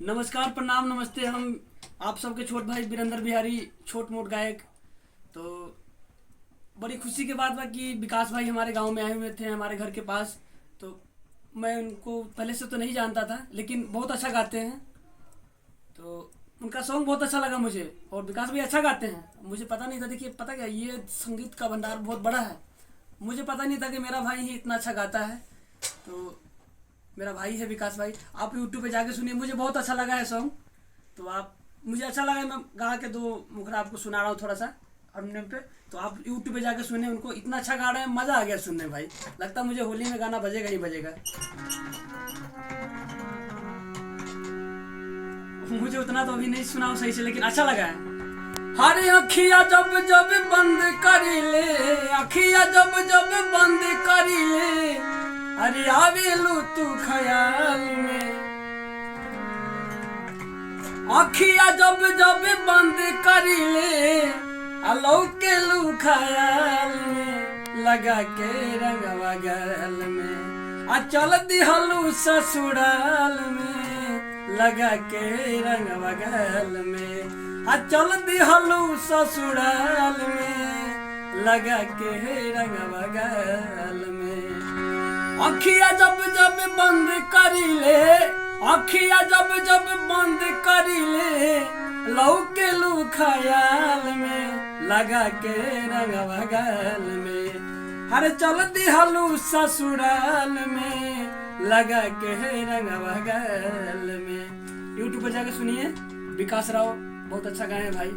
नमस्कार, प्रणाम, नमस्ते। हम आप सबके छोट भाई वीरेंद्र बिहारी, छोट मोट गायक। तो बड़ी खुशी की बात बा कि विकास भाई हमारे गांव में आए हुए थे, हमारे घर के पास। तो मैं उनको पहले से तो नहीं जानता था, लेकिन बहुत अच्छा गाते हैं। तो उनका सॉन्ग बहुत अच्छा लगा मुझे, और विकास भी अच्छा गाते हैं। मुझे पता नहीं था, देखिए पता क्या, ये संगीत का भंडार बहुत बड़ा है। मुझे पता नहीं था कि मेरा भाई ही इतना अच्छा गाता है। तो मेरा भाई है विकास भाई, आप यूट्यूब पे जाके सुनिए, मुझे बहुत अच्छा लगा है सॉन्ग। तो आप, मुझे अच्छा लगा, मैं गा के दो मुखड़ा आपको सुना रहा हूँ थोड़ा सा हारमोनियम पे। तो आप यूट्यूब पे जाके सुने, उनको इतना अच्छा गा रहे हैं, मज़ा आ गया सुनने भाई। लगता है मुझे होली में गाना बजेगा ही बजेगा। मुझे उतना तो अभी नहीं सुना हूँ सही से, लेकिन अच्छा लगा है। हरे अखिया जब जब बंद करी ले, अखिया जब जब बंद करी ले, अरे आवेलू तू ख्याल में। अखिया जब जब बंद करी ले, अलौके लू ख्याल में, लगा के रंगवा गल में, आ चल दिहलू ससुराल में, लगा के रंगवा गल में, आ चल दिहलू ससुराल में, लगा के रंगवा गल में। अखिया जब जब बंद करी ले, अखिया जब जब बंद करी ले, लौके लू ख्याल में, लगा के रंगवा गल में, हरे चल दिहलू ससुराल में, लगा के रंगवा गल में। यूट्यूब पर जाके सुनिए, विकास राव बहुत अच्छा गाए हैं भाई।